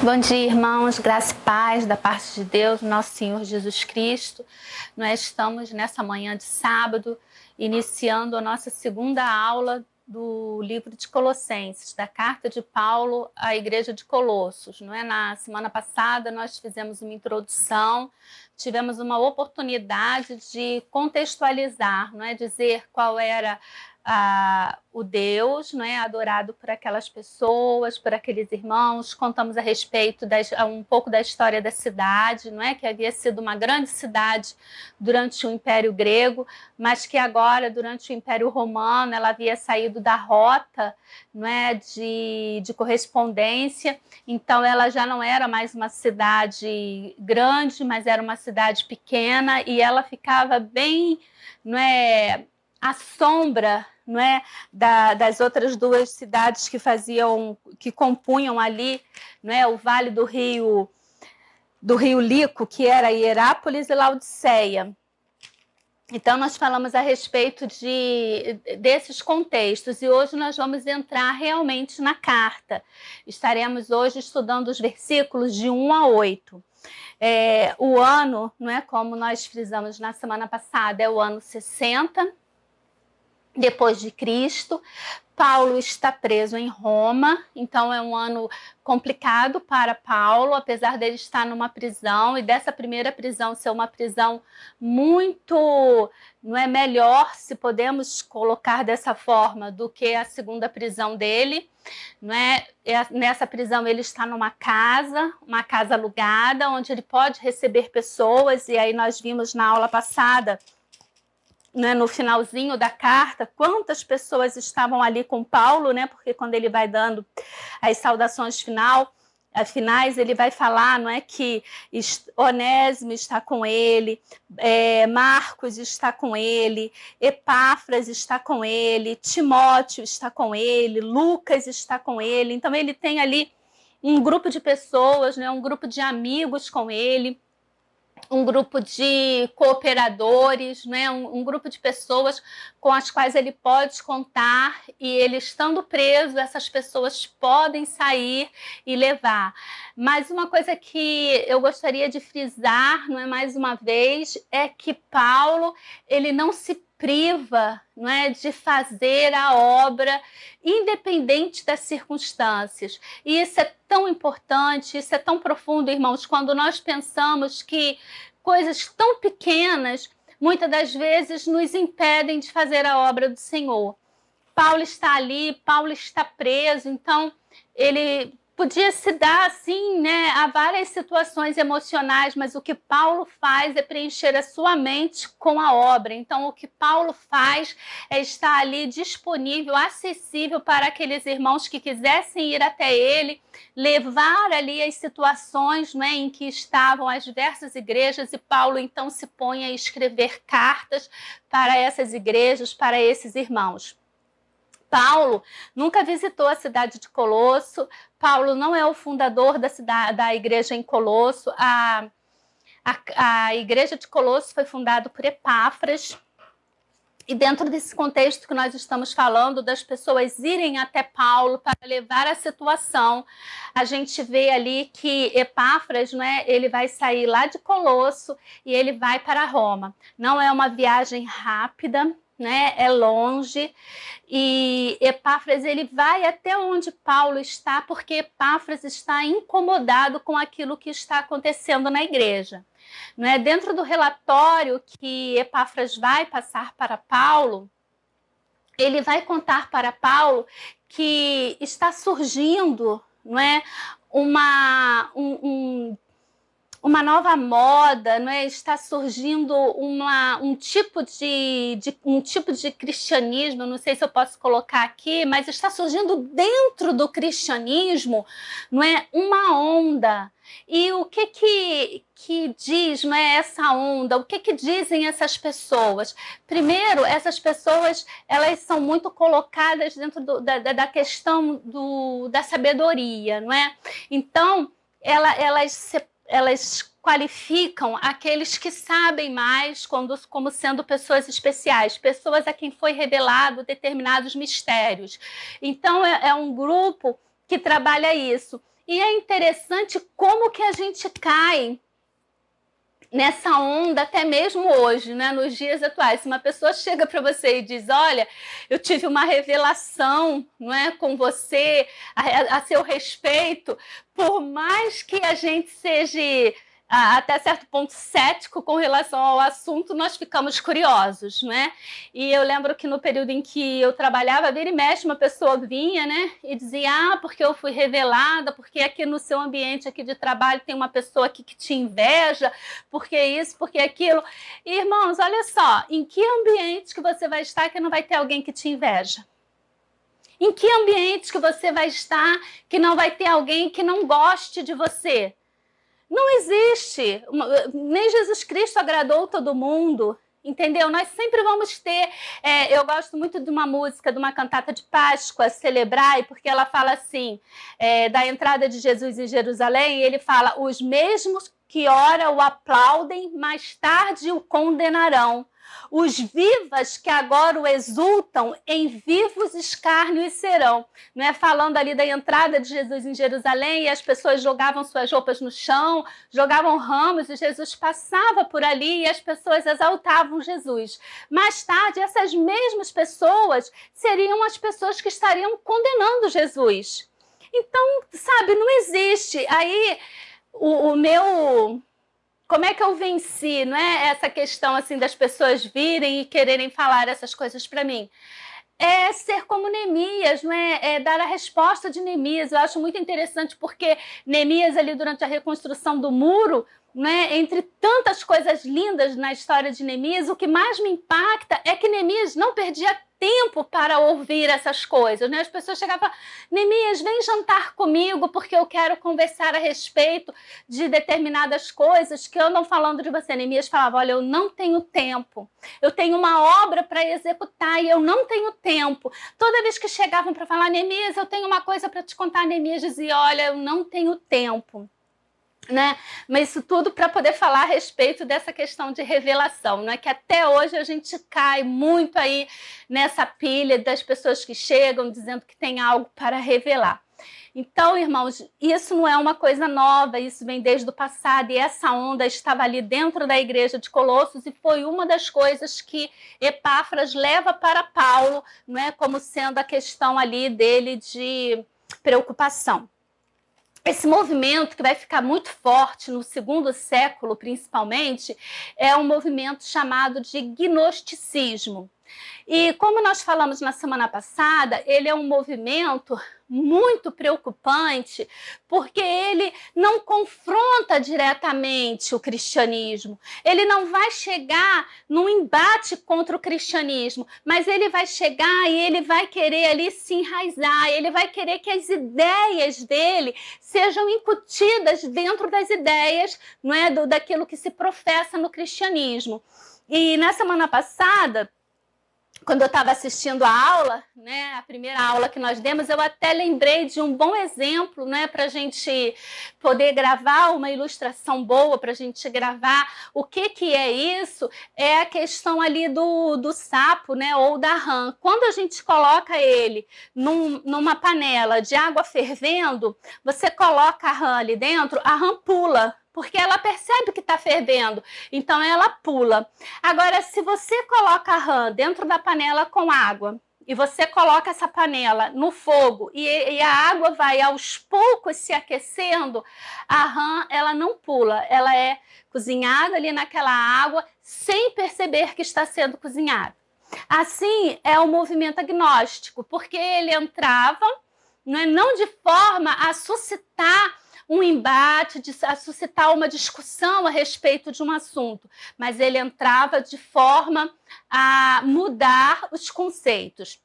Bom dia, irmãos, graça e paz da parte de Deus, nosso Senhor Jesus Cristo. Nós estamos nessa manhã de sábado, iniciando a nossa segunda aula do livro de Colossenses, da carta de Paulo à igreja de Colossos. Não é? Na semana passada nós fizemos uma introdução, tivemos uma oportunidade de contextualizar, não é? Dizer qual era o Deus, não é, adorado por aquelas pessoas, por aqueles irmãos. Contamos a respeito um pouco da história da cidade, não é, que havia sido uma grande cidade durante o Império Grego, mas que agora, durante o Império Romano, ela havia saído da rota, não é, de correspondência. Então ela já não era mais uma cidade grande, mas era uma cidade pequena, e ela ficava bem, não é, à sombra, não é, das outras duas cidades que compunham ali, não é, o vale do rio Lico, que era Hierápolis e Laodiceia. Então nós falamos a respeito desses contextos, e hoje nós vamos entrar realmente na carta. Estaremos hoje estudando os versículos de 1 a 8. O ano, não é, como nós frisamos na semana passada, é o ano 60 depois de Cristo. Paulo está preso em Roma, então é um ano complicado para Paulo, apesar dele estar numa prisão, e dessa primeira prisão ser uma prisão muito, não é, melhor, se podemos colocar dessa forma, do que a segunda prisão dele. Não é? Nessa prisão ele está numa casa alugada, onde ele pode receber pessoas, e aí nós vimos na aula passada, né, no finalzinho da carta, quantas pessoas estavam ali com Paulo, né, porque quando ele vai dando as saudações finais, ele vai falar, não é, que Onésimo está com ele, Marcos está com ele, Epáfras está com ele, Timóteo está com ele, Lucas está com ele. Então ele tem ali um grupo de pessoas, né, um grupo de amigos com ele, um grupo de cooperadores, né? Um grupo de pessoas com as quais ele pode contar, e ele estando preso, essas pessoas podem sair e levar. Mas uma coisa que eu gostaria de frisar, não é, mais uma vez, é que Paulo, ele não se priva, não é, de fazer a obra independente das circunstâncias. E isso é tão importante, isso é tão profundo, irmãos, quando nós pensamos que coisas tão pequenas, muitas das vezes, nos impedem de fazer a obra do Senhor. Paulo está ali, Paulo está preso, então ele podia se dar assim, né, a várias situações emocionais, mas o que Paulo faz é preencher a sua mente com a obra. Então o que Paulo faz é estar ali disponível, acessível para aqueles irmãos que quisessem ir até ele, levar ali as situações, né, em que estavam as diversas igrejas, e Paulo então se põe a escrever cartas para essas igrejas, para esses irmãos. Paulo nunca visitou a cidade de Colosso. Paulo não é o fundador da igreja em Colosso. A igreja de Colosso foi fundada por Epáfras. E dentro desse contexto que nós estamos falando, das pessoas irem até Paulo para levar a situação, a gente vê ali que Epáfras, né, ele vai sair lá de Colosso e ele vai para Roma. Não é uma viagem rápida, né, é longe, e Epáfras ele vai até onde Paulo está, porque Epáfras está incomodado com aquilo que está acontecendo na igreja. Não é? Dentro do relatório que Epáfras vai passar para Paulo, ele vai contar para Paulo que está surgindo, não é, uma nova moda, não é? Está surgindo um tipo de cristianismo, não sei se eu posso colocar aqui, mas está surgindo dentro do cristianismo, não é, uma onda. E o que diz, não é, essa onda? O que dizem essas pessoas? Primeiro, essas pessoas, elas são muito colocadas dentro da questão da sabedoria, não é? Então, elas qualificam aqueles que sabem mais como sendo pessoas especiais, pessoas a quem foi revelado determinados mistérios. Então, é um grupo que trabalha isso. E é interessante como que a gente cai nessa onda até mesmo hoje, né, nos dias atuais. Se uma pessoa chega para você e diz, olha, eu tive uma revelação, não é, com você, a seu respeito, por mais que a gente seja até certo ponto cético com relação ao assunto, nós ficamos curiosos, né? E eu lembro que no período em que eu trabalhava, vira e mexe, uma pessoa vinha, né, e dizia, porque eu fui revelada, porque aqui no seu ambiente aqui de trabalho tem uma pessoa aqui que te inveja, porque isso, porque aquilo. E, irmãos, olha só, em que ambiente que você vai estar que não vai ter alguém que te inveja? Em que ambiente que você vai estar que não vai ter alguém que não goste de você? Não existe. Nem Jesus Cristo agradou todo mundo, entendeu? Nós sempre vamos ter... eu gosto muito de uma música, de uma cantata de Páscoa, Celebrai, porque ela fala assim, da entrada de Jesus em Jerusalém, e ele fala, os mesmos que ora o aplaudem, mais tarde o condenarão. Os vivas que agora o exultam, em vivos escárnios serão. Não é? Falando ali da entrada de Jesus em Jerusalém, e as pessoas jogavam suas roupas no chão, jogavam ramos, e Jesus passava por ali, e as pessoas exaltavam Jesus. Mais tarde, essas mesmas pessoas seriam as pessoas que estariam condenando Jesus. Então, sabe, não existe. Aí, o meu... Como é que eu venci, não é? Essa questão assim das pessoas virem e quererem falar essas coisas para mim. É ser como Neemias, não é? É dar a resposta de Neemias. Eu acho muito interessante porque Neemias ali durante a reconstrução do muro, né, entre tantas coisas lindas na história de Neemias, o que mais me impacta é que Neemias não perdia tempo para ouvir essas coisas, né? As pessoas chegavam e falavam, Neemias, vem jantar comigo porque eu quero conversar a respeito de determinadas coisas que andam falando de você. Neemias falava, olha, eu não tenho tempo, eu tenho uma obra para executar e eu não tenho tempo. Toda vez que chegavam para falar, Neemias, eu tenho uma coisa para te contar, Neemias dizia, olha, eu não tenho tempo. Né? Mas isso tudo para poder falar a respeito dessa questão de revelação, né? Que até hoje a gente cai muito aí nessa pilha das pessoas que chegam dizendo que tem algo para revelar. Então, irmãos, isso não é uma coisa nova, isso vem desde o passado, e essa onda estava ali dentro da igreja de Colossos, e foi uma das coisas que Epáfras leva para Paulo, né? Como sendo a questão ali dele de preocupação. Esse movimento que vai ficar muito forte no segundo século, principalmente, é um movimento chamado de gnosticismo. E como nós falamos na semana passada, ele é um movimento muito preocupante, porque ele não confronta diretamente o cristianismo. Ele não vai chegar num embate contra o cristianismo, mas ele vai chegar e ele vai querer ali se enraizar, ele vai querer que as ideias dele sejam incutidas dentro das ideias, não é, daquilo que se professa no cristianismo. E na semana passada, quando eu estava assistindo a aula, né, a primeira aula que nós demos, eu até lembrei de um bom exemplo, né, para a gente poder gravar uma ilustração boa, para a gente gravar o que é isso, é a questão ali do sapo, né, ou da rã. Quando a gente coloca ele numa panela de água fervendo, você coloca a rã ali dentro, a rã pula, porque ela percebe que está fervendo, então ela pula. Agora, se você coloca a rã dentro da panela com água, e você coloca essa panela no fogo, e a água vai aos poucos se aquecendo, a rã ela não pula, ela é cozinhada ali naquela água, sem perceber que está sendo cozinhada. Assim é o movimento agnóstico, porque ele entrava, não de forma a suscitar um embate, a suscitar uma discussão a respeito de um assunto, mas ele entrava de forma a mudar os conceitos.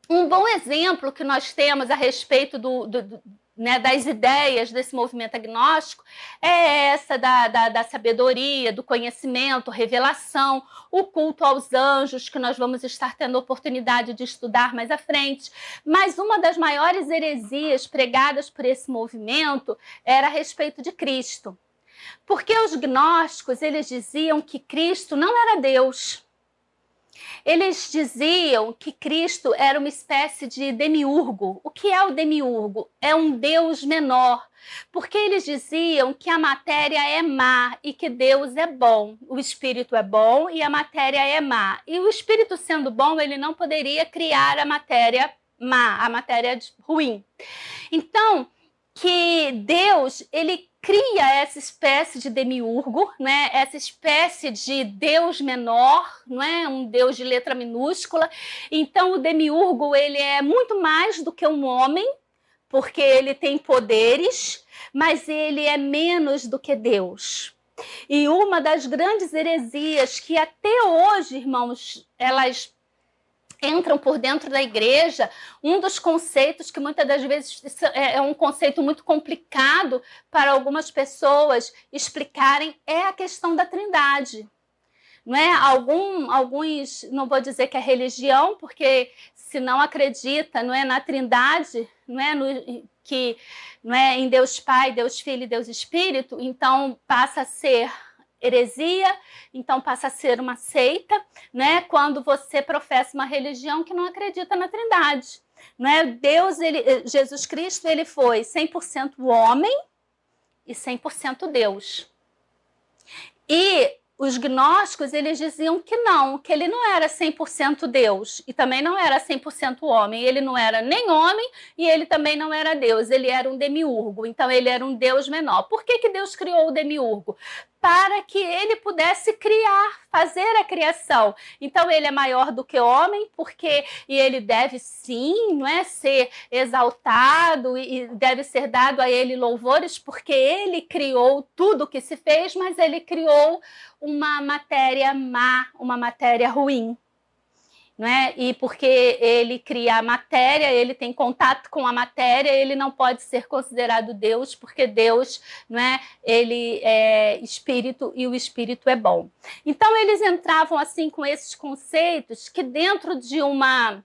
Um bom exemplo que nós temos a respeito das ideias desse movimento agnóstico é essa da sabedoria, do conhecimento, revelação, o culto aos anjos, que nós vamos estar tendo a oportunidade de estudar mais à frente. Mas uma das maiores heresias pregadas por esse movimento era a respeito de Cristo. Porque os gnósticos, eles diziam que Cristo não era Deus. Eles diziam que Cristo era uma espécie de demiurgo. O que é o demiurgo? É um Deus menor, porque eles diziam que a matéria é má e que Deus é bom. O Espírito é bom e a matéria é má. E o Espírito sendo bom, ele não poderia criar a matéria má, a matéria ruim. Então, que Deus, ele cria essa espécie de demiurgo, né? Essa espécie de Deus menor, não é? Um Deus de letra minúscula. Então, o demiurgo, ele é muito mais do que um homem, porque ele tem poderes, mas ele é menos do que Deus. E uma das grandes heresias que até hoje, irmãos, elas entram por dentro da igreja, um dos conceitos que muitas das vezes é um conceito muito complicado para algumas pessoas explicarem é a questão da Trindade. Não é? Alguns, não vou dizer que é religião, porque se não acredita, não é, na Trindade, não é, que não é em Deus Pai, Deus Filho e Deus Espírito, então passa a ser heresia, então passa a ser uma seita, né? Quando você professa uma religião que não acredita na Trindade, né? Jesus Cristo, ele foi 100% homem e 100% Deus. E os gnósticos, eles diziam que não, que ele não era 100% Deus e também não era 100% homem. Ele não era nem homem e ele também não era Deus. Ele era um demiurgo, então ele era um Deus menor. Por que Deus criou o demiurgo? Para que ele pudesse criar, fazer a criação. Então ele é maior do que homem, e ele deve sim, não é, ser exaltado e deve ser dado a ele louvores, porque ele criou tudo que se fez, mas ele criou uma matéria má, uma matéria ruim. Não é? E porque ele cria a matéria, ele tem contato com a matéria, ele não pode ser considerado Deus, porque Deus, não é? Ele é espírito e o espírito é bom. Então eles entravam assim com esses conceitos que dentro de uma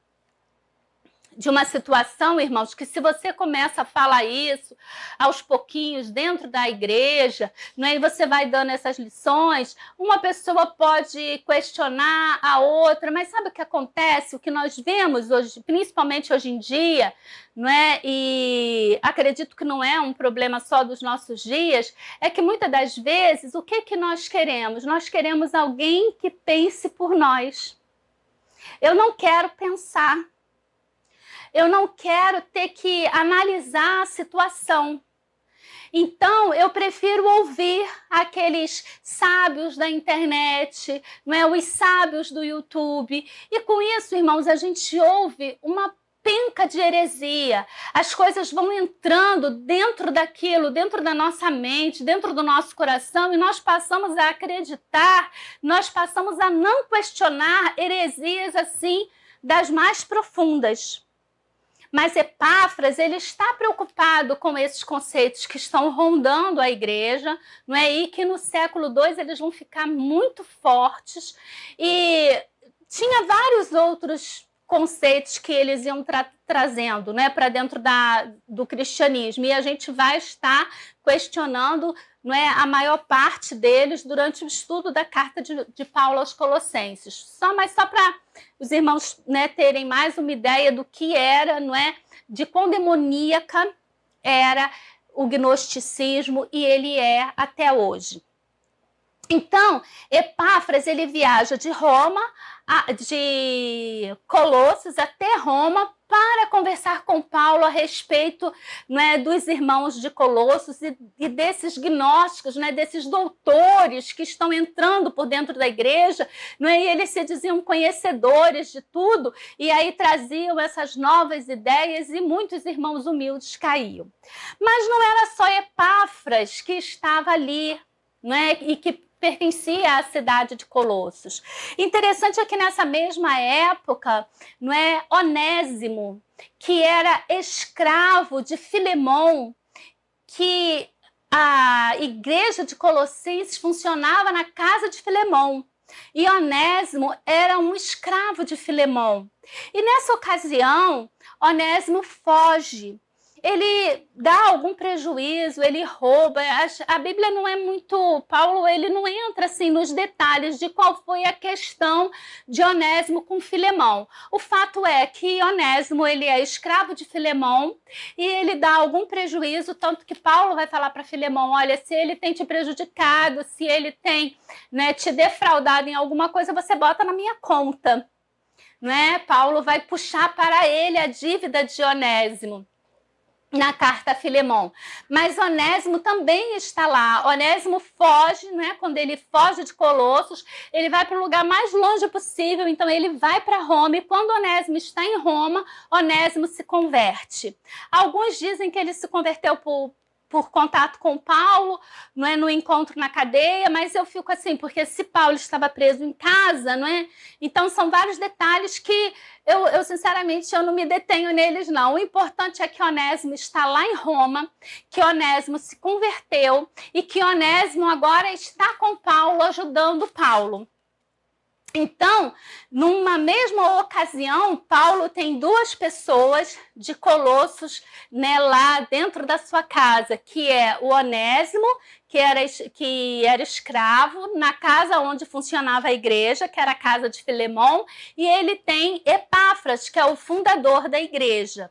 situação, irmãos, que se você começa a falar isso aos pouquinhos dentro da igreja, né, e você vai dando essas lições, uma pessoa pode questionar a outra, mas sabe o que acontece? O que nós vemos hoje, principalmente hoje em dia, né, e acredito que não é um problema só dos nossos dias, é que muitas das vezes, o que nós queremos? Nós queremos alguém que pense por nós. Eu não quero pensar. Eu não quero ter que analisar a situação. Então, eu prefiro ouvir aqueles sábios da internet, não é? Os sábios do YouTube. E com isso, irmãos, a gente ouve uma penca de heresia. As coisas vão entrando dentro daquilo, dentro da nossa mente, dentro do nosso coração, e nós passamos a acreditar, nós passamos a não questionar heresias assim das mais profundas. Mas Epáfras, ele está preocupado com esses conceitos que estão rondando a igreja, não é? E que no século II eles vão ficar muito fortes. E tinha vários outros conceitos que eles iam trazendo, né, para dentro do cristianismo. E a gente vai estar questionando, não é, a maior parte deles durante o estudo da carta de Paulo aos Colossenses. Só para os irmãos, né, terem mais uma ideia do que era, não é, de quão demoníaca era o gnosticismo, e ele é até hoje. Então, Epáfras, ele viaja de Colossos até Roma para conversar com Paulo a respeito, né, dos irmãos de Colossos e desses gnósticos, né, desses doutores que estão entrando por dentro da igreja, né, e eles se diziam conhecedores de tudo, e aí traziam essas novas ideias e muitos irmãos humildes caíam. Mas não era só Epáfras que estava ali, né, e que pertencia à cidade de Colossos. Interessante é que nessa mesma época, não é, Onésimo, que era escravo de Filemão, que a igreja de Colossenses funcionava na casa de Filemão. E Onésimo era um escravo de Filemão. E nessa ocasião, Onésimo foge. ele dá algum prejuízo, ele rouba. A Bíblia não é muito... Paulo, ele não entra assim nos detalhes de qual foi a questão de Onésimo com Filemão. O fato é que Onésimo, ele é escravo de Filemão e ele dá algum prejuízo, tanto que Paulo vai falar para Filemão, olha, se ele tem te prejudicado, se ele tem, né, te defraudado em alguma coisa, você bota na minha conta. Né? Paulo vai puxar para ele a dívida de Onésimo na carta a Filemão. Mas Onésimo também está lá. Onésimo foge, né? Quando ele foge de Colossos, ele vai para o lugar mais longe possível, então ele vai para Roma, e quando Onésimo está em Roma, Onésimo se converte. Alguns dizem que ele se converteu por contato com Paulo, não é, no encontro na cadeia, mas eu fico assim, porque se Paulo estava preso em casa, não é? Então são vários detalhes que eu sinceramente eu não me detenho neles, não. O importante é que Onésimo está lá em Roma, que Onésimo se converteu e que Onésimo agora está com Paulo, ajudando Paulo. Então, numa mesma ocasião, Paulo tem duas pessoas de Colossos, né, lá dentro da sua casa, que é o Onésimo, que era escravo, na casa onde funcionava a igreja, que era a casa de Filemão, e ele tem Epáfras, que é o fundador da igreja.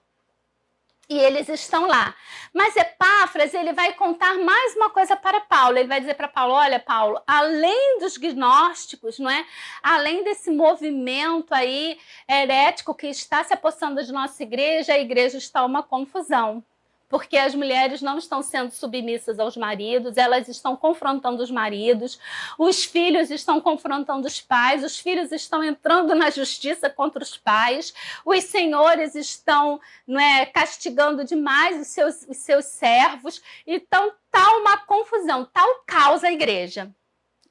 E eles estão lá. Mas Epáfras, ele vai contar mais uma coisa para Paulo. Ele vai dizer para Paulo, olha, Paulo, além dos gnósticos, não é? Além desse movimento aí herético que está se apossando de nossa igreja, a igreja está uma confusão. Porque as mulheres não estão sendo submissas aos maridos, elas estão confrontando os maridos, os filhos estão confrontando os pais, os filhos estão entrando na justiça contra os pais, os senhores estão, não é, castigando demais os seus servos. Então, tá uma confusão, tá o caos a igreja.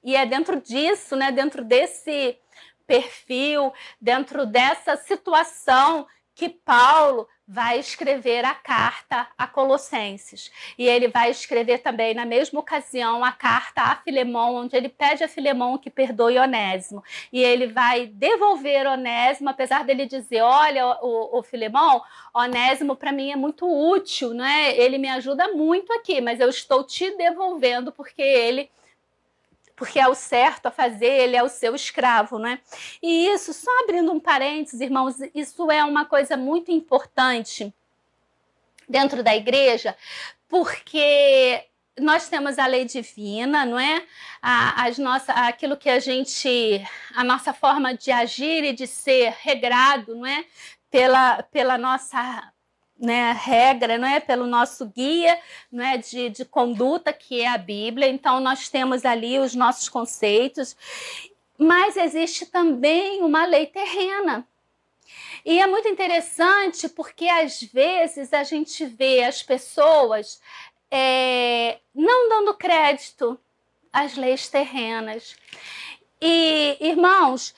E é dentro disso, né, dentro desse perfil, dentro dessa situação, que Paulo vai escrever a carta a Colossenses. E ele vai escrever também, na mesma ocasião, a carta a Filemão, onde ele pede a Filemão que perdoe Onésimo. E ele vai devolver Onésimo, apesar dele dizer, olha, o Filemão, Onésimo para mim é muito útil, né? Ele me ajuda muito aqui, mas eu estou te devolvendo porque é o certo a fazer, ele é o seu escravo, né? E isso, só abrindo um parênteses, irmãos, isso é uma coisa muito importante dentro da igreja, porque nós temos a lei divina, não é? Aquilo que a nossa forma de agir e de ser regrado, não é? Pela nossa, né, regra, não é, pelo nosso guia, não é, de conduta, que é a Bíblia. Então nós temos ali os nossos conceitos, mas existe também uma lei terrena. E é muito interessante porque às vezes a gente vê as pessoas não dando crédito às leis terrenas. E, irmãos,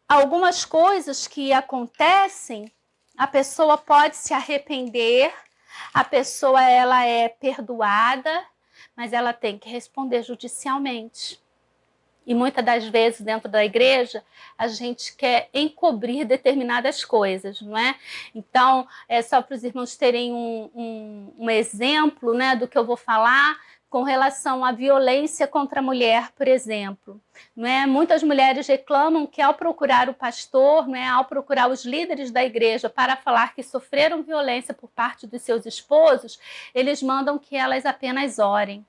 algumas coisas que acontecem, a pessoa pode se arrepender, a pessoa ela é perdoada, mas ela tem que responder judicialmente. E muitas das vezes dentro da igreja a gente quer encobrir determinadas coisas, não é? Então, é só para os irmãos terem um exemplo, né, do que eu vou falar com relação à violência contra a mulher, por exemplo. Não é? Muitas mulheres reclamam que ao procurar o pastor, não é? Ao procurar os líderes da igreja para falar que sofreram violência por parte dos seus esposos, eles mandam que elas apenas orem.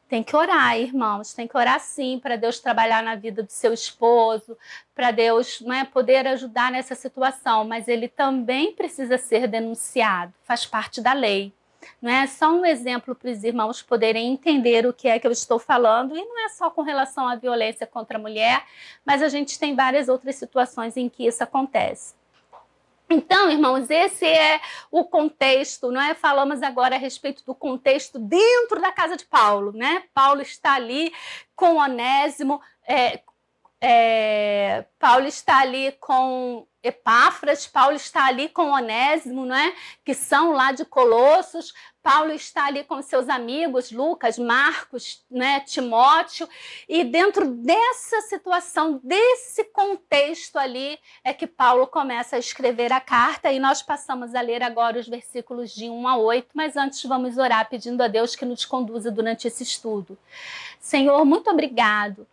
Tem que orar, irmãos, tem que orar sim para Deus trabalhar na vida do seu esposo, para Deus, não é, poder ajudar nessa situação, mas ele também precisa ser denunciado, faz parte da lei. Não é só um exemplo para os irmãos poderem entender o que é que eu estou falando, e não é só com relação à violência contra a mulher, mas a gente tem várias outras situações em que isso acontece. Então, irmãos, esse é o contexto, não é? Falamos agora a respeito do contexto dentro da casa de Paulo, né? Paulo está ali com Onésimo, Paulo está ali com Epáfras, Paulo está ali com Onésimo, não é? Que são lá de Colossos. Paulo está ali com seus amigos, Lucas, Marcos, né, Timóteo, e dentro dessa situação, desse contexto ali, é que Paulo começa a escrever a carta, e nós passamos a ler agora os versículos de 1 a 8, mas antes vamos orar pedindo a Deus que nos conduza durante esse estudo. Senhor, muito obrigado.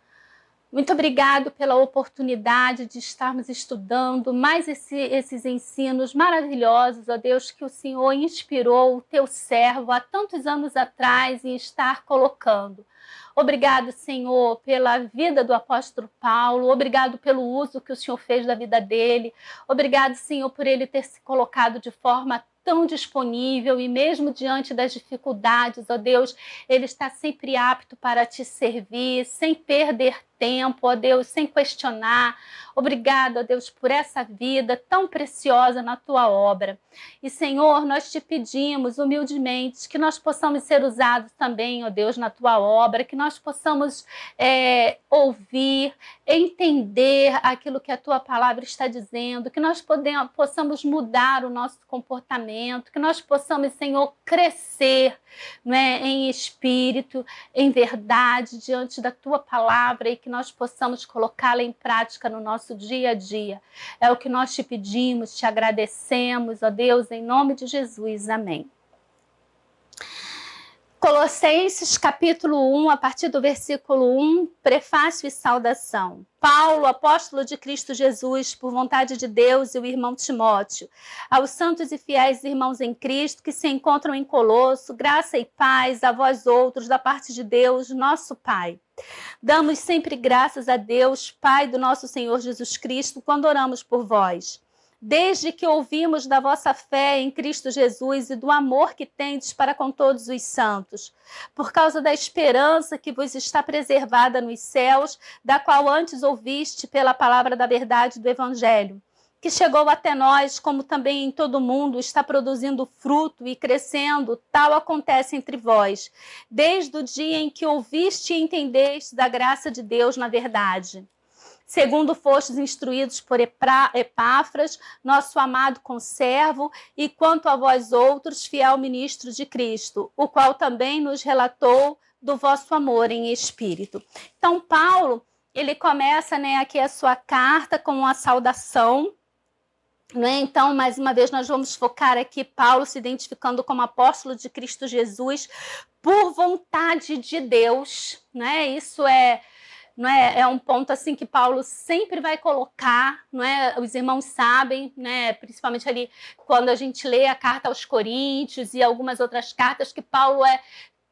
Muito obrigado pela oportunidade de estarmos estudando mais esses ensinos maravilhosos, ó Deus, que o Senhor inspirou o teu servo há tantos anos atrás em estar colocando. Obrigado, Senhor, pela vida do apóstolo Paulo, obrigado pelo uso que o Senhor fez da vida dele, obrigado, Senhor, por ele ter se colocado de forma tão disponível e mesmo diante das dificuldades, ó Deus, ele está sempre apto para te servir, sem perder tempo, ó Deus, sem questionar. Obrigado, ó Deus, por essa vida tão preciosa na tua obra. E, Senhor, nós te pedimos humildemente que nós possamos ser usados também, ó Deus, na tua obra, que nós possamos ouvir, entender aquilo que a tua palavra está dizendo, que nós possamos mudar o nosso comportamento, que nós possamos, Senhor, crescer, né, em espírito, em verdade, diante da tua palavra, e que nós possamos colocá-la em prática no nosso dia a dia. É o que nós te pedimos, te agradecemos, ó Deus, em nome de Jesus. Amém. Colossenses capítulo 1, a partir do versículo 1, prefácio e saudação. Paulo, apóstolo de Cristo Jesus, por vontade de Deus, e o irmão Timóteo, aos santos e fiéis irmãos em Cristo que se encontram em Colosso, graça e paz a vós outros, da parte de Deus, nosso Pai. Damos sempre graças a Deus, Pai do nosso Senhor Jesus Cristo, quando oramos por vós. Desde que ouvimos da vossa fé em Cristo Jesus e do amor que tendes para com todos os santos, por causa da esperança que vos está preservada nos céus, da qual antes ouviste pela palavra da verdade do Evangelho, que chegou até nós, como também em todo o mundo está produzindo fruto e crescendo, tal acontece entre vós, desde o dia em que ouviste e entendeste da graça de Deus na verdade. Segundo fostes instruídos por Epáfras, nosso amado conservo, e quanto a vós outros, fiel ministro de Cristo, o qual também nos relatou do vosso amor em espírito. Então, Paulo, ele começa, né, aqui a sua carta com uma saudação. Então, mais uma vez, nós vamos focar aqui Paulo se identificando como apóstolo de Cristo Jesus por vontade de Deus. Né? Isso é um ponto assim que Paulo sempre vai colocar, não é? Os irmãos sabem, né? Principalmente ali quando a gente lê a carta aos Coríntios e algumas outras cartas, que Paulo é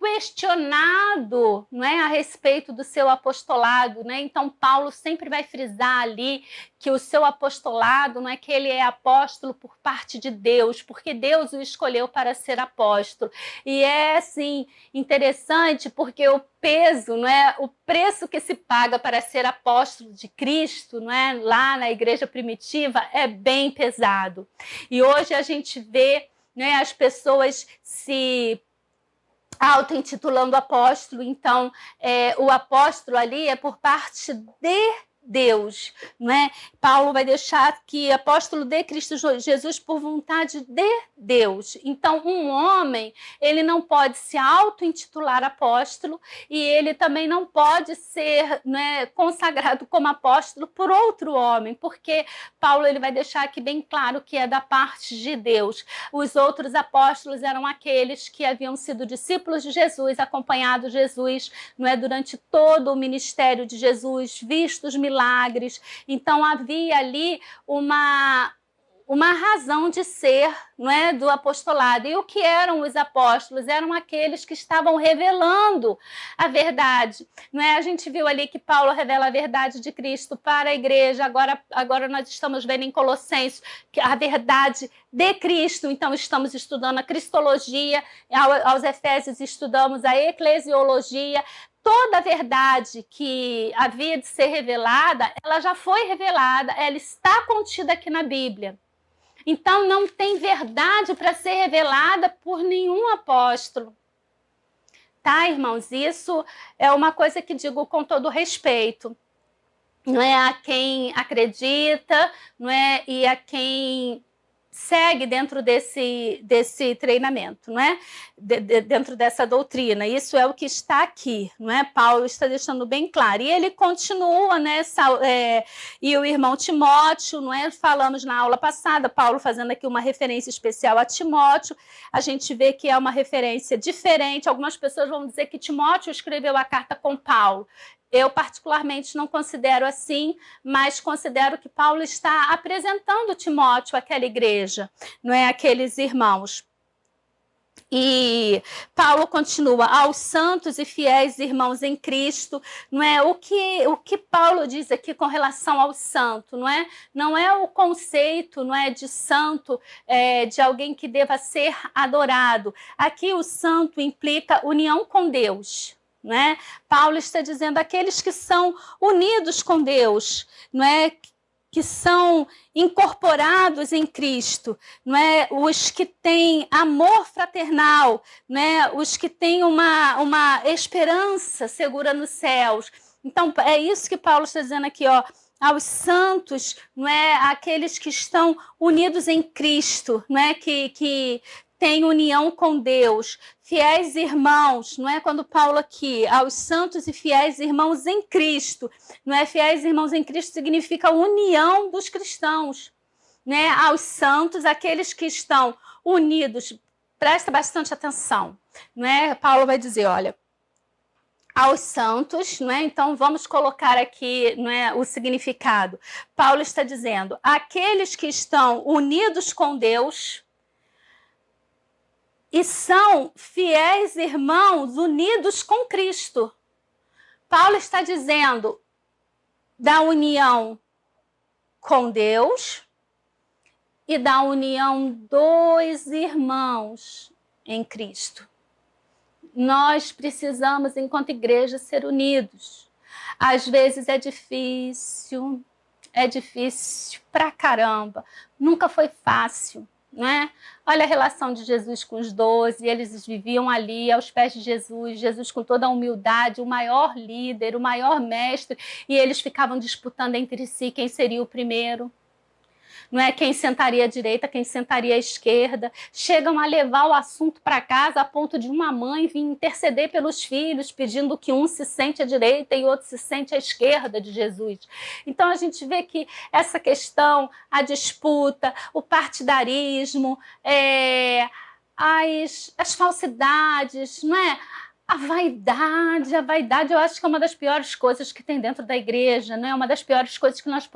questionado, não é, a respeito do seu apostolado, né? Então Paulo sempre vai frisar ali que o seu apostolado, não é que ele é apóstolo por parte de Deus, porque Deus o escolheu para ser apóstolo. E é assim interessante porque o peso, não é, o preço que se paga para ser apóstolo de Cristo, não é, lá na igreja primitiva é bem pesado. E hoje a gente vê, né, as pessoas se auto-intitulando apóstolo. Então, o apóstolo ali é por parte de Deus, não é? Paulo vai deixar que apóstolo de Cristo Jesus por vontade de Deus. Então, um homem, ele não pode se auto-intitular apóstolo e ele também não pode ser, né, consagrado como apóstolo por outro homem, porque Paulo ele vai deixar aqui bem claro que é da parte de Deus. Os outros apóstolos eram aqueles que haviam sido discípulos de Jesus, acompanhado Jesus, não é, durante todo o ministério de Jesus, vistos milagres. Então havia ali uma razão de ser, não é, do apostolado. E o que eram os apóstolos? Eram aqueles que estavam revelando a verdade. Não é? A gente viu ali que Paulo revela a verdade de Cristo para a igreja. Agora nós estamos vendo em Colossenses que a verdade de Cristo. Então estamos estudando a cristologia, aos Efésios estudamos a eclesiologia. Toda a verdade que havia de ser revelada, ela já foi revelada, ela está contida aqui na Bíblia. Então, não tem verdade para ser revelada por nenhum apóstolo. Tá, irmãos? Isso é uma coisa que digo com todo respeito. não é, a quem acredita, não é, e a quem segue dentro desse treinamento, não é? Dentro dessa doutrina. Isso é o que está aqui, não é? Paulo está deixando bem claro. E ele continua, né? E o irmão Timóteo, não é? Falamos na aula passada, Paulo fazendo aqui uma referência especial a Timóteo. A gente vê que é uma referência diferente. Algumas pessoas vão dizer que Timóteo escreveu a carta com Paulo. Eu, particularmente, não considero assim, mas considero que Paulo está apresentando Timóteo àquela igreja, não é? Aqueles irmãos. E Paulo continua, aos santos e fiéis irmãos em Cristo, não é? O que Paulo diz aqui com relação ao santo, não é? Não é o conceito, não é, de santo, de alguém que deva ser adorado. Aqui o santo implica união com Deus. Não é? Paulo está dizendo aqueles que são unidos com Deus, não é? Que são incorporados em Cristo, não é? Os que têm amor fraternal, não é? Os que têm uma esperança segura nos céus. Então, é isso que Paulo está dizendo aqui, ó, aos santos, não é? Aqueles que estão unidos em Cristo, não é? Que tem união com Deus, fiéis irmãos, não é? Quando Paulo aqui, aos santos e fiéis irmãos em Cristo, não é? Fiéis irmãos em Cristo significa união dos cristãos, né? Aos santos, aqueles que estão unidos, presta bastante atenção, não é? Paulo vai dizer, olha, aos santos, não é? Então vamos colocar aqui, não é, o significado. Paulo está dizendo, aqueles que estão unidos com Deus, e são fiéis irmãos unidos com Cristo. Paulo está dizendo da união com Deus e da união dos irmãos em Cristo. Nós precisamos, enquanto igreja, ser unidos. Às vezes é difícil pra caramba. Nunca foi fácil. Não é? Olha a relação de Jesus com os 12, eles viviam ali aos pés de Jesus, Jesus com toda a humildade, o maior líder, o maior mestre, e eles ficavam disputando entre si quem seria o primeiro. Não é? Quem sentaria à direita, quem sentaria à esquerda. Chegam a levar o assunto para casa a ponto de uma mãe vir interceder pelos filhos, pedindo que um se sente à direita e outro se sente à esquerda de Jesus. Então a gente vê que essa questão, a disputa, o partidarismo, as falsidades, não é? A vaidade eu acho que é uma das piores coisas que tem dentro da igreja, não é? Uma das piores coisas que nós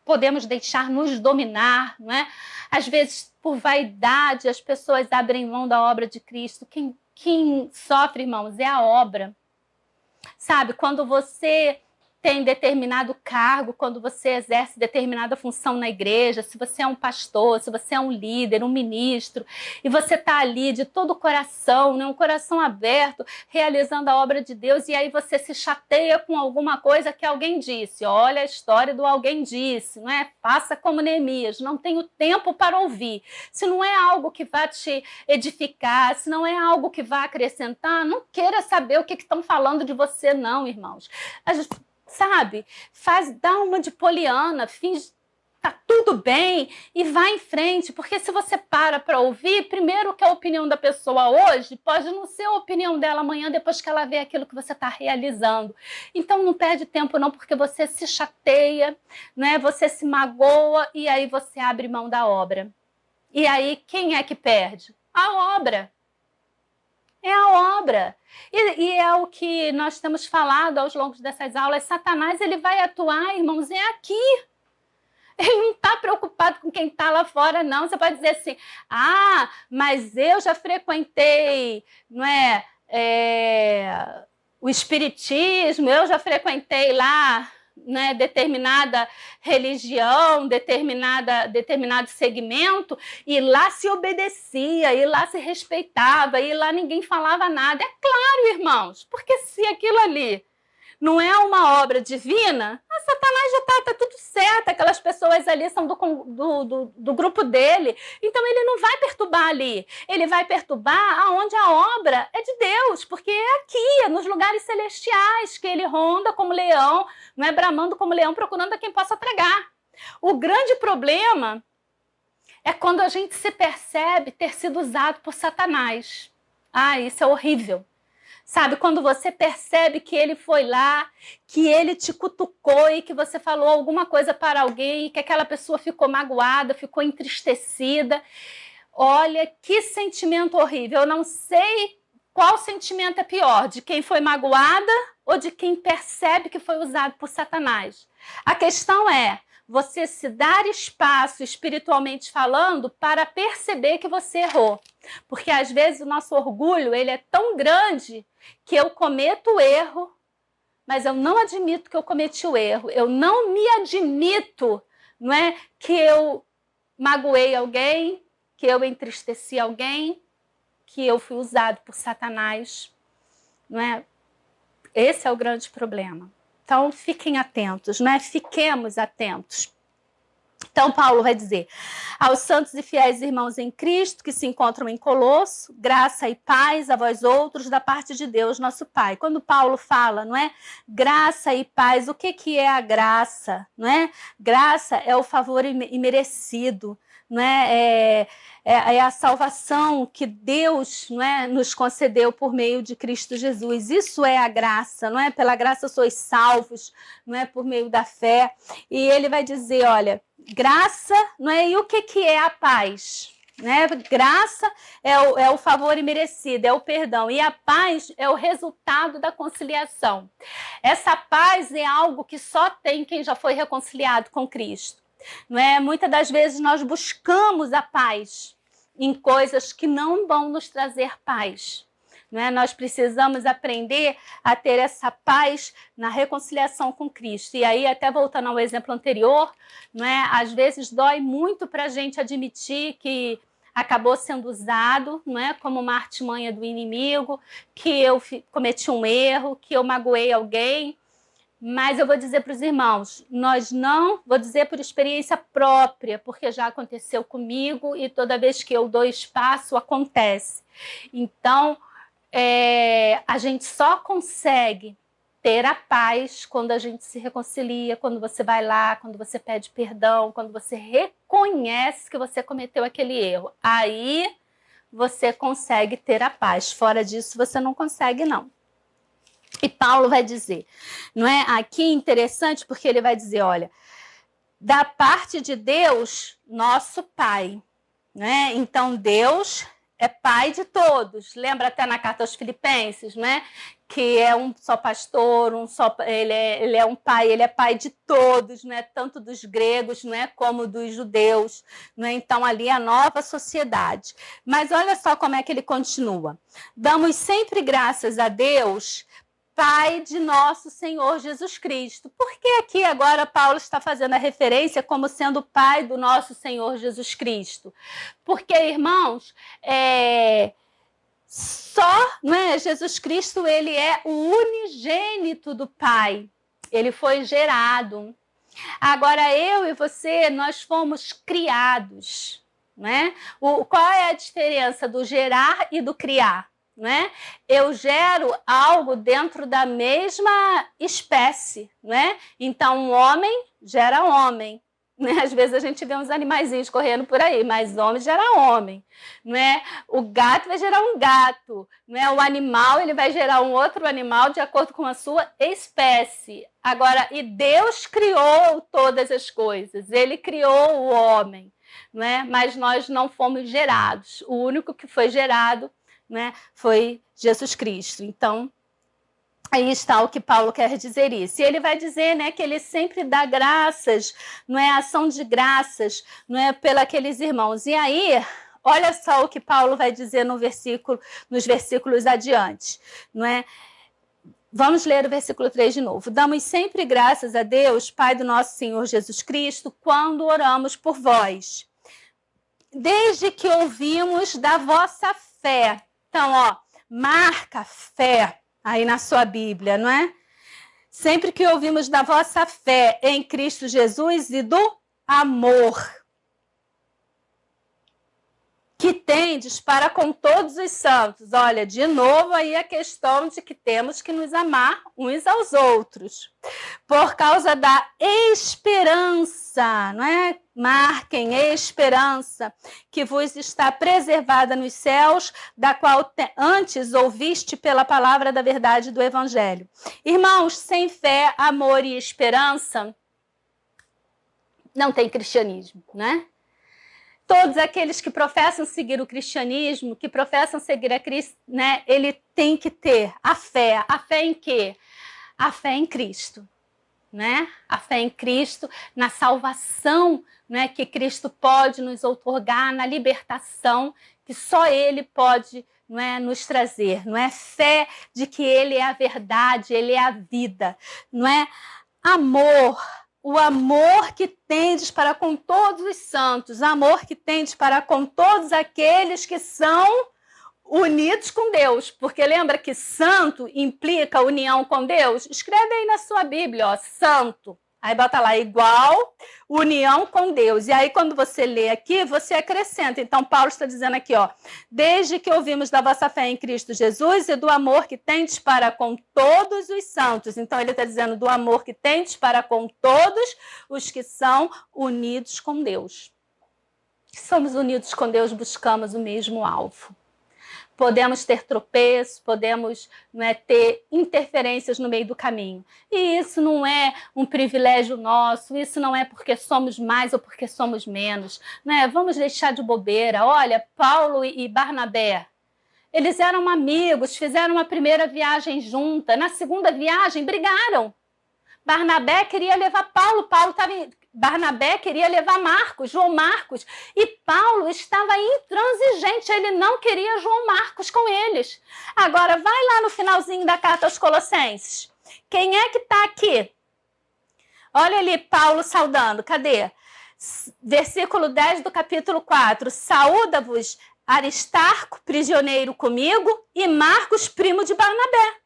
podemos deixar nos dominar, não é? Às vezes, por vaidade, as pessoas abrem mão da obra de Cristo. Quem sofre, irmãos, é a obra. Sabe, quando você tem determinado cargo, quando você exerce determinada função na igreja, se você é um pastor, se você é um líder, um ministro, e você está ali de todo o coração, né, um coração aberto, realizando a obra de Deus, e aí você se chateia com alguma coisa que alguém disse. Olha a história do alguém disse, não é? Faça como Neemias, não tenho tempo para ouvir. Se não é algo que vai te edificar, se não é algo que vai acrescentar, não queira saber o que estão falando de você, não, irmãos. Sabe, dá uma de poliana, finge tá tudo bem e vai em frente, porque se você para ouvir, primeiro que a opinião da pessoa hoje pode não ser a opinião dela amanhã, depois que ela vê aquilo que você está realizando. Então não perde tempo não, porque você se chateia, né? Você se magoa e aí você abre mão da obra. E aí quem é que perde? A obra. É a obra. E é o que nós temos falado aos longos dessas aulas. Satanás, ele vai atuar, irmãos, é aqui. Ele não está preocupado com quem está lá fora, não. Você pode dizer assim, mas eu já frequentei, não é, o espiritismo, eu já frequentei lá, né, determinada religião, determinado segmento, e lá se obedecia, e lá se respeitava, e lá ninguém falava nada. É claro, irmãos, porque se aquilo ali não é uma obra divina, Satanás já tá tudo certo, aquelas pessoas ali são do grupo dele, então ele não vai perturbar ali, ele vai perturbar aonde a obra é de Deus, porque é aqui, é nos lugares celestiais que ele ronda como leão, não é bramando como leão, procurando a quem possa tragar. O grande problema é quando a gente se percebe ter sido usado por Satanás. Isso é horrível. Sabe, quando você percebe que ele foi lá, que ele te cutucou e que você falou alguma coisa para alguém e que aquela pessoa ficou magoada, ficou entristecida. Olha, que sentimento horrível. Eu não sei qual sentimento é pior, de quem foi magoada ou de quem percebe que foi usado por Satanás. A questão é você se dar espaço, espiritualmente falando, para perceber que você errou. Porque às vezes o nosso orgulho ele é tão grande que eu cometo o erro, mas eu não admito que eu cometi o erro. Eu não me admito, não é, que eu magoei alguém, que eu entristeci alguém, que eu fui usado por Satanás. Não é? Esse é o grande problema. Então, fiquem atentos, né? Fiquemos atentos. Então, Paulo vai dizer, aos santos e fiéis irmãos em Cristo que se encontram em Colosso, graça e paz a vós outros da parte de Deus, nosso Pai. Quando Paulo fala, não é? Graça e paz, o que é a graça? Não é? Graça é o favor imerecido, não é? É a salvação que Deus, não é, nos concedeu por meio de Cristo Jesus. Isso é a graça, não é? Pela graça sois salvos, não é? Por meio da fé. E ele vai dizer, olha, graça, não é? E o que é a paz? Né? Graça é o favor imerecido, é o perdão. E a paz é o resultado da conciliação. Essa paz é algo que só tem quem já foi reconciliado com Cristo. Não é? Muitas das vezes nós buscamos a paz em coisas que não vão nos trazer paz. Não é? Nós precisamos aprender a ter essa paz na reconciliação com Cristo. E aí, até voltando ao exemplo anterior, não é? Às vezes dói muito para a gente admitir que acabou sendo usado, não é? Como uma artimanha do inimigo, que eu cometi um erro, que eu magoei alguém. Mas eu vou dizer para os irmãos, nós não, vou dizer por experiência própria, porque já aconteceu comigo e toda vez que eu dou espaço, acontece. Então, a gente só consegue ter a paz quando a gente se reconcilia, quando você vai lá, quando você pede perdão, quando você reconhece que você cometeu aquele erro. Aí você consegue ter a paz. Fora disso, você não consegue, não. E Paulo vai dizer, não é? Aqui é interessante porque ele vai dizer, olha, da parte de Deus, nosso Pai, né? Então Deus é Pai de todos. Lembra até na carta aos Filipenses, né? Que é um só pastor, ele é um pai, ele é pai de todos, né? Tanto dos gregos, né? Como dos judeus, né? Então ali é a nova sociedade. Mas olha só como é que ele continua. Damos sempre graças a Deus, Pai de nosso Senhor Jesus Cristo. Por que aqui agora Paulo está fazendo a referência como sendo Pai do nosso Senhor Jesus Cristo? Porque, irmãos, né, Jesus Cristo, ele é o unigênito do Pai. Ele foi gerado. Agora, eu e você, nós fomos criados. Né? Qual é a diferença do gerar e do criar? Né? Eu gero algo dentro da mesma espécie, né? Então um homem gera homem, né? Às vezes a gente vê uns animaizinhos correndo por aí, mas homem gera homem, né? O gato vai gerar um gato, né? O animal ele vai gerar um outro animal de acordo com a sua espécie. Agora, e Deus criou todas as coisas, ele criou o homem, né? Mas nós não fomos gerados. O único que foi gerado, né, foi Jesus Cristo. Então, aí está o que Paulo quer dizer isso. E ele vai dizer, né, que ele sempre dá graças, não é ação de graças, não é pela aqueles irmãos. E aí, olha só o que Paulo vai dizer nos versículos adiante, não é? Vamos ler o versículo 3 de novo. Damos sempre graças a Deus, Pai do nosso Senhor Jesus Cristo, quando oramos por vós, desde que ouvimos da vossa fé. Então, ó, marca fé aí na sua Bíblia, não é? sempre que ouvimos da vossa fé em Cristo Jesus e do amor que tendes para com todos os santos. Olha, de novo aí a questão de que temos que nos amar uns aos outros. Por causa da esperança, não é? Marquem esperança, que vos está preservada nos céus, da qual antes ouviste pela palavra da verdade do Evangelho. Irmãos, sem fé, amor e esperança, não tem cristianismo, né? Todos aqueles que professam seguir o cristianismo, que professam seguir a Cristo, né, ele tem que ter a fé. A fé em quê? A fé em Cristo, né? A fé em Cristo, na salvação, né, que Cristo pode nos outorgar, na libertação que só Ele pode, não é, nos trazer. Não é fé de que Ele é a verdade, Ele é a vida, não é? Amor. O amor que tendes para com todos os santos, amor que tendes para com todos aqueles que são unidos com Deus. Porque lembra que santo implica união com Deus? Escreve aí na sua Bíblia, ó, santo. Aí bota lá, igual, união com Deus. E aí quando você lê aqui, você acrescenta. Então Paulo está dizendo aqui, ó, desde que ouvimos da vossa fé em Cristo Jesus e do amor que tendes para com todos os santos. Então ele está dizendo do amor que tendes para com todos os que são unidos com Deus. Somos unidos com Deus, buscamos o mesmo alvo. Podemos ter tropeços, podemos, não é, ter interferências no meio do caminho. E isso não é um privilégio nosso, isso não é porque somos mais ou porque somos menos. Não é? Vamos deixar de bobeira. Olha, Paulo e Barnabé, eles eram amigos, fizeram uma primeira viagem junta. Na segunda viagem, brigaram. Barnabé queria levar Paulo, Barnabé queria levar Marcos, João Marcos, e Paulo estava intransigente, ele não queria João Marcos com eles. Agora, vai lá no finalzinho da carta aos Colossenses. Quem é que está aqui? Olha ali Paulo saudando, cadê? Versículo 10 do capítulo 4. Saúda-vos Aristarco, prisioneiro comigo, e Marcos, primo de Barnabé,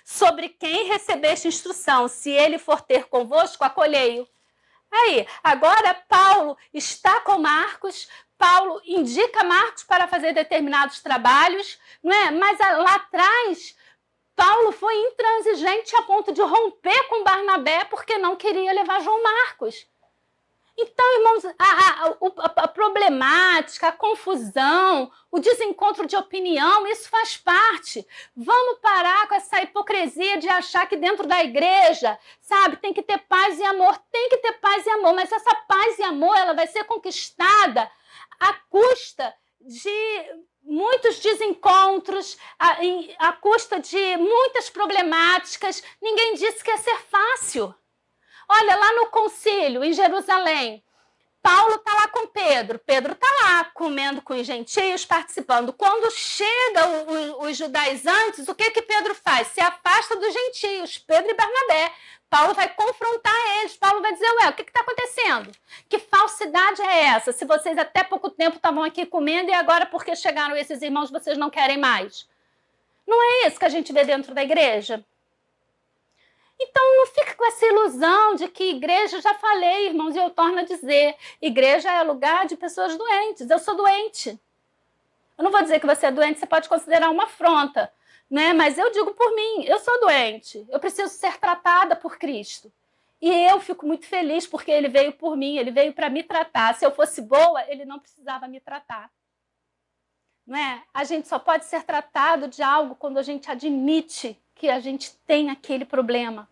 sobre quem recebeste instrução, se ele for ter convosco, acolhei-o. Aí, agora Paulo está com Marcos, Paulo indica Marcos para fazer determinados trabalhos, não é? Mas lá atrás, Paulo foi intransigente a ponto de romper com Barnabé porque não queria levar João Marcos. Então, irmãos, a problemática, a confusão, o desencontro de opinião, isso faz parte. Vamos parar com essa hipocrisia de achar que dentro da igreja, sabe, tem que ter paz e amor. Tem que ter paz e amor, mas essa paz e amor ela vai ser conquistada à custa de muitos desencontros, à custa de muitas problemáticas. Ninguém disse que ia ser fácil. Olha, lá no concílio, em Jerusalém, Paulo está lá com Pedro. Pedro está lá comendo com os gentios, participando. Quando chegam os judaizantes, o que Pedro faz? Se afasta dos gentios, Pedro e Barnabé. Paulo vai confrontar eles. Paulo vai dizer, ué, o que está acontecendo? Que falsidade é essa? Se vocês até pouco tempo estavam aqui comendo e agora porque chegaram esses irmãos vocês não querem mais. Não é isso que a gente vê dentro da igreja? Então, não fica com essa ilusão de que igreja, já falei, irmãos, e eu torno a dizer, igreja é lugar de pessoas doentes. Eu sou doente. Eu não vou dizer que você é doente, você pode considerar uma afronta, né? Mas eu digo por mim, eu sou doente. Eu preciso ser tratada por Cristo. E eu fico muito feliz porque ele veio por mim, ele veio para me tratar. Se eu fosse boa, ele não precisava me tratar. Não é? A gente só pode ser tratado de algo quando a gente admite que a gente tem aquele problema.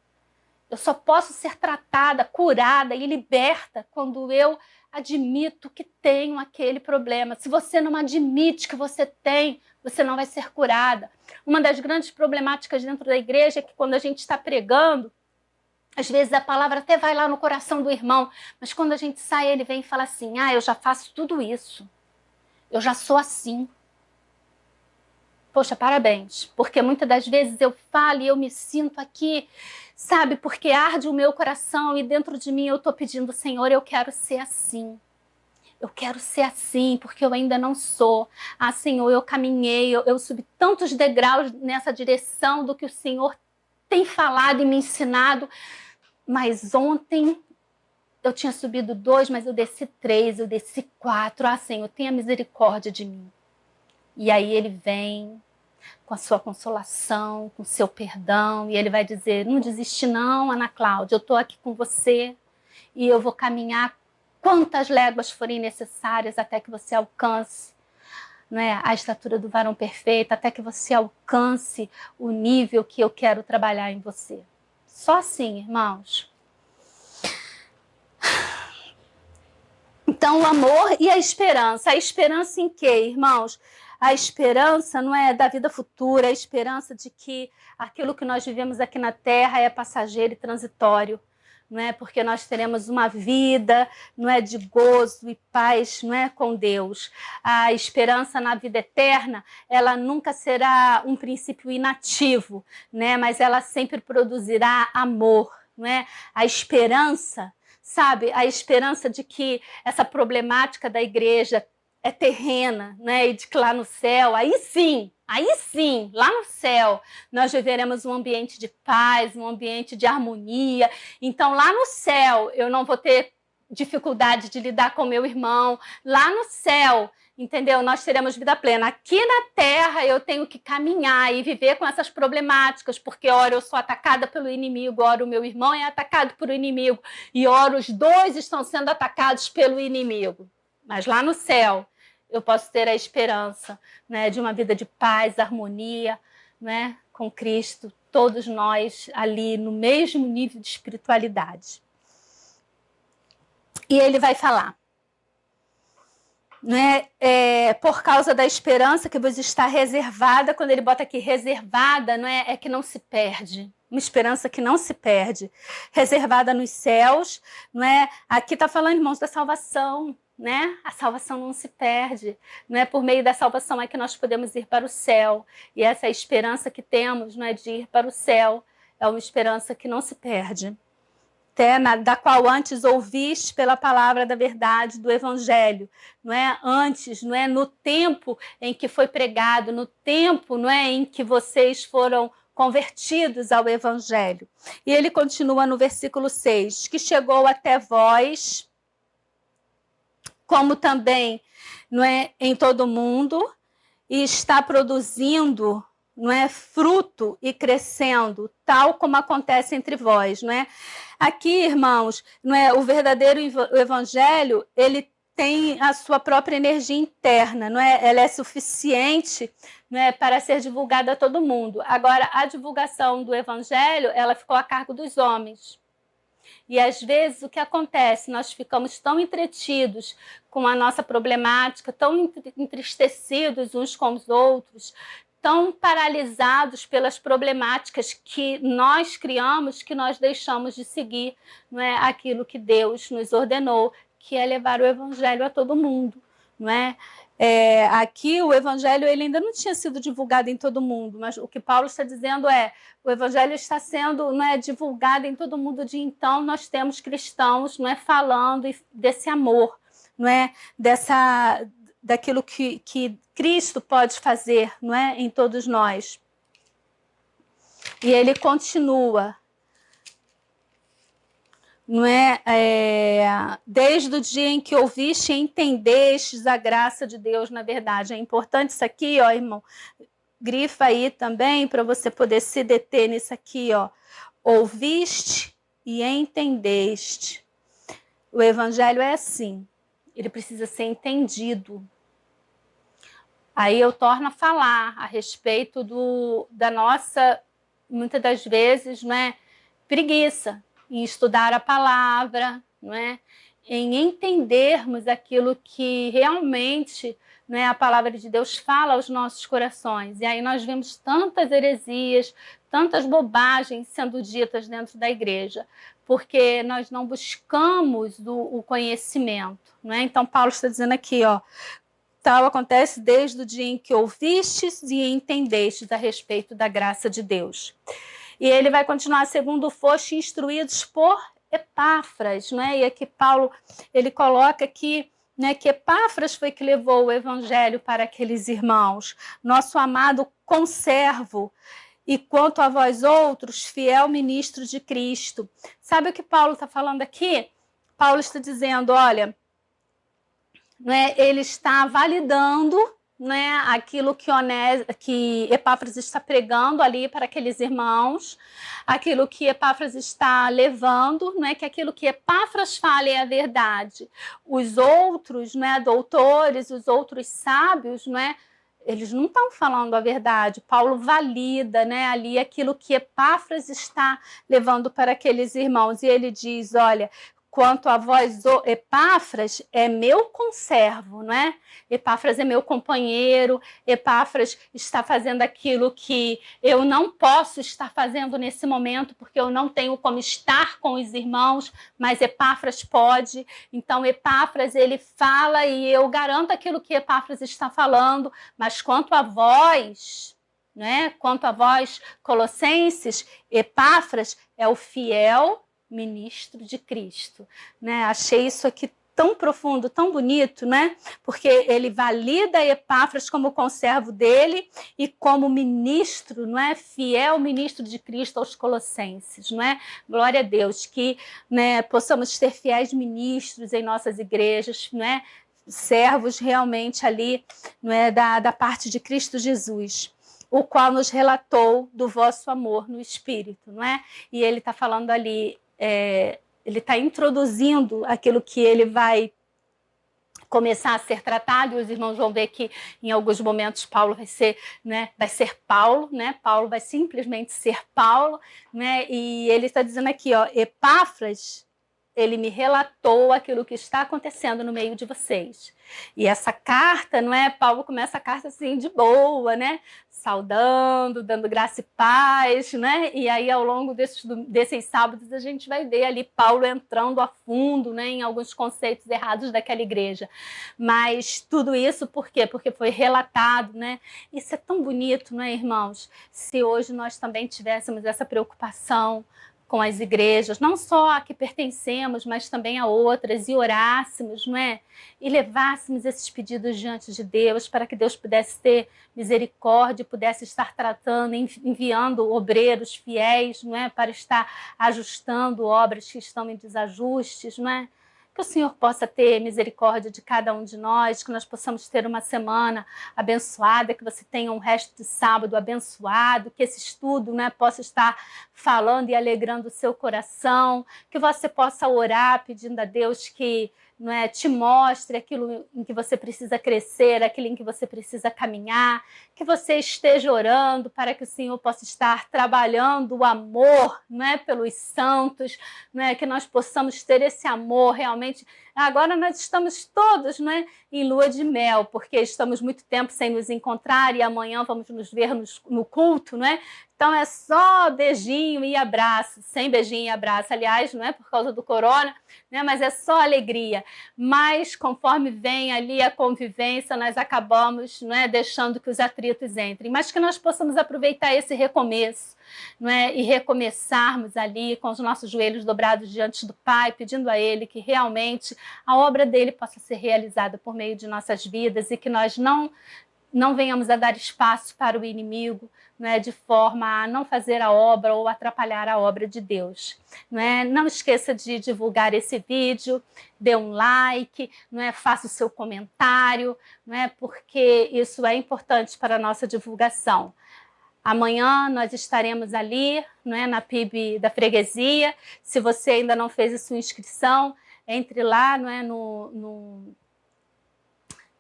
Eu só posso ser tratada, curada e liberta quando eu admito que tenho aquele problema. Se você não admite que você tem, você não vai ser curada. Uma das grandes problemáticas dentro da igreja é que quando a gente está pregando, às vezes a palavra até vai lá no coração do irmão, mas quando a gente sai, ele vem e fala assim, eu já faço tudo isso. Eu já sou assim. Poxa, parabéns, porque muitas das vezes eu falo e eu me sinto aqui, sabe, porque arde o meu coração e dentro de mim eu estou pedindo, Senhor, eu quero ser assim. Eu quero ser assim, porque eu ainda não sou. Senhor, eu caminhei, eu subi tantos degraus nessa direção do que o Senhor tem falado e me ensinado, mas ontem eu tinha subido 2, mas eu desci 3, eu desci 4. Ah, Senhor, tenha misericórdia de mim. E aí ele vem com a sua consolação, com o seu perdão, e ele vai dizer, não desiste não, Ana Cláudia, eu estou aqui com você e eu vou caminhar quantas léguas forem necessárias até que você alcance, né, a estatura do varão perfeito, até que você alcance o nível que eu quero trabalhar em você. Só assim, irmãos. Então, o amor e a esperança. A esperança em quê, irmãos? A esperança não é da vida futura, a esperança de que aquilo que nós vivemos aqui na Terra é passageiro e transitório, não é? Porque nós teremos uma vida, não é, de gozo e paz, não é, com Deus. A esperança na vida eterna, ela nunca será um princípio inativo, né? Mas ela sempre produzirá amor, não é? A esperança, sabe? A esperança de que essa problemática da igreja é terrena, né? E de que lá no céu, aí sim, lá no céu, nós viveremos um ambiente de paz, um ambiente de harmonia. Então, lá no céu, eu não vou ter dificuldade de lidar com meu irmão. Lá no céu, entendeu? Nós teremos vida plena. Aqui na Terra, eu tenho que caminhar e viver com essas problemáticas, porque ora eu sou atacada pelo inimigo, ora o meu irmão é atacado pelo inimigo, e ora os dois estão sendo atacados pelo inimigo. Mas lá no céu, eu posso ter a esperança, né, de uma vida de paz, harmonia, né, com Cristo, todos nós ali no mesmo nível de espiritualidade. E ele vai falar, né, por causa da esperança que vos está reservada, quando ele bota aqui reservada, não é que não se perde. Uma esperança que não se perde, reservada nos céus, não é? Aqui está falando, irmãos, da salvação, né? A salvação não se perde, não é? Por meio da salvação é que nós podemos ir para o céu, e essa esperança que temos, não é, de ir para o céu, é uma esperança que não se perde, da qual antes ouviste pela palavra da verdade do evangelho, não é? Antes, não é, no tempo em que foi pregado, no tempo, não é, em que vocês foram convertidos ao evangelho. E ele continua no versículo 6, que chegou até vós, como também, não é, em todo o mundo, e está produzindo, não é, fruto e crescendo, tal como acontece entre vós, não é? Aqui, irmãos, não é, o verdadeiro evangelho, ele tem a sua própria energia interna, não é? Ela é suficiente, não é, para ser divulgada a todo mundo. Agora, a divulgação do evangelho, ela ficou a cargo dos homens. E às vezes o que acontece? Nós ficamos tão entretidos com a nossa problemática, tão entristecidos uns com os outros, tão paralisados pelas problemáticas que nós criamos, que nós deixamos de seguir, não é, aquilo que Deus nos ordenou, que é levar o evangelho a todo mundo, não é? Aqui o evangelho ele ainda não tinha sido divulgado em todo mundo, mas o que Paulo está dizendo o evangelho está sendo, não é, divulgado em todo mundo, de então nós temos cristãos, não é, falando desse amor, não é, daquilo que Cristo pode fazer, não é, em todos nós. E ele continua, não é, desde o dia em que ouviste e entendestes a graça de Deus na verdade. É importante isso aqui, ó, irmão, grifa aí também para você poder se deter nisso aqui, ó. Ouviste e entendeste. O evangelho é assim, ele precisa ser entendido. Aí eu torno a falar a respeito da nossa, muitas das vezes, não é, preguiça em estudar a palavra, não é? Em entendermos aquilo que realmente, não é, a palavra de Deus fala aos nossos corações. E aí nós vemos tantas heresias, tantas bobagens sendo ditas dentro da igreja, porque nós não buscamos o conhecimento, não é? Então Paulo está dizendo aqui, ó, tal acontece desde o dia em que ouvistes e entendestes a respeito da graça de Deus. E ele vai continuar, segundo foste instruídos por Epáfras, né? E aqui Paulo, ele coloca aqui, né, que Epáfras foi que levou o evangelho para aqueles irmãos, nosso amado conservo. E quanto a vós outros, fiel ministro de Cristo. Sabe o que Paulo está falando aqui? Paulo está dizendo, olha, né, ele está validando, né, aquilo que Epáfras está pregando ali para aqueles irmãos, aquilo que Epáfras está levando, né, que aquilo que Epáfras fala é a verdade. Os outros, né, doutores, os outros sábios, né, eles não estão falando a verdade. Paulo valida, né, ali aquilo que Epáfras está levando para aqueles irmãos. E ele diz, olha, quanto a vós, Epáfras é meu conservo, não é? Epáfras é meu companheiro, Epáfras está fazendo aquilo que eu não posso estar fazendo nesse momento, porque eu não tenho como estar com os irmãos, mas Epáfras pode. Então, Epáfras, ele fala e eu garanto aquilo que Epáfras está falando, mas quanto a vós, né? Quanto a vós, Colossenses, Epáfras é o fiel ministro de Cristo, né? Achei isso aqui tão profundo, tão bonito, né? Porque ele valida Epáfras como conservo dele e como ministro, não é? Fiel ministro de Cristo aos Colossenses, não é? Glória a Deus, que, né, possamos ter fiéis ministros em nossas igrejas, não é? Servos realmente ali, não é? Da parte de Cristo Jesus, o qual nos relatou do vosso amor no Espírito, não é? E ele está falando ali, ele está introduzindo aquilo que ele vai começar a ser tratado, e os irmãos vão ver que em alguns momentos Paulo vai ser, né, vai ser Paulo, né? Paulo vai simplesmente ser Paulo, né? E ele está dizendo aqui, ó, Epáfras, ele me relatou aquilo que está acontecendo no meio de vocês. E essa carta, não é? Paulo começa a carta assim de boa, né? Saudando, dando graça e paz, né? E aí ao longo desses sábados a gente vai ver ali Paulo entrando a fundo, né, em alguns conceitos errados daquela igreja. Mas tudo isso por quê? Porque foi relatado, né? Isso é tão bonito, não é, irmãos? Se hoje nós também tivéssemos essa preocupação com as igrejas, não só a que pertencemos, mas também a outras, e orássemos, não é? E levássemos esses pedidos diante de Deus, para que Deus pudesse ter misericórdia, pudesse estar tratando, enviando obreiros fiéis, não é? Para estar ajustando obras que estão em desajustes, não é? Que o Senhor possa ter misericórdia de cada um de nós, que nós possamos ter uma semana abençoada, que você tenha um resto de sábado abençoado, que esse estudo, né, possa estar falando e alegrando o seu coração, que você possa orar pedindo a Deus que, não é, te mostre aquilo em que você precisa crescer, aquilo em que você precisa caminhar, que você esteja orando para que o Senhor possa estar trabalhando o amor, não é, pelos santos, não é, que nós possamos ter esse amor realmente. Agora nós estamos todos, não é, em lua de mel, porque estamos muito tempo sem nos encontrar e amanhã vamos nos ver no culto, não é? Então é só beijinho e abraço, sem beijinho e abraço, aliás, não é por causa do corona, né? Mas é só alegria. Mas conforme vem ali a convivência, nós acabamos, não é, deixando que os atritos entrem. Mas que nós possamos aproveitar esse recomeço, não é, e recomeçarmos ali com os nossos joelhos dobrados diante do Pai, pedindo a Ele que realmente a obra dele possa ser realizada por meio de nossas vidas e que nós não venhamos a dar espaço para o inimigo, não é, de forma a não fazer a obra ou atrapalhar a obra de Deus. Não é? Não esqueça de divulgar esse vídeo, dê um like, não é? Faça o seu comentário, não é? Porque isso é importante para a nossa divulgação. Amanhã nós estaremos ali, não é, na PIB da freguesia. Se você ainda não fez a sua inscrição, entre lá, não é,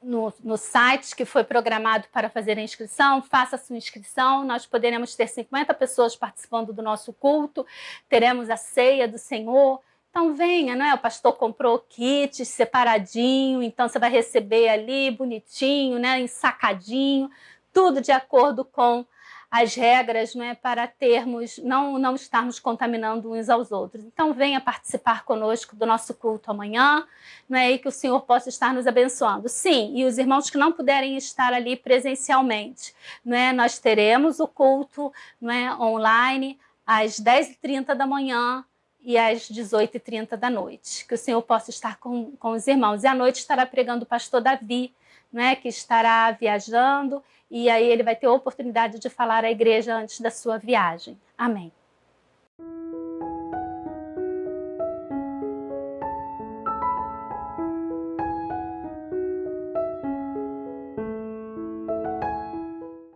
no site que foi programado para fazer a inscrição, faça a sua inscrição, nós poderemos ter 50 pessoas participando do nosso culto, teremos a ceia do Senhor. Então venha, não é? O pastor comprou kits separadinho, então você vai receber ali bonitinho, né, ensacadinho, tudo de acordo com as regras, não é, para termos, não estarmos contaminando uns aos outros. Então venha participar conosco do nosso culto amanhã, não é, e que o Senhor possa estar nos abençoando. Sim, e os irmãos que não puderem estar ali presencialmente, não é, nós teremos o culto, não é, online às 10h30 da manhã e às 18h30 da noite. Que o Senhor possa estar com os irmãos. E à noite estará pregando o pastor Davi, né, que estará viajando, e aí ele vai ter a oportunidade de falar à igreja antes da sua viagem. Amém.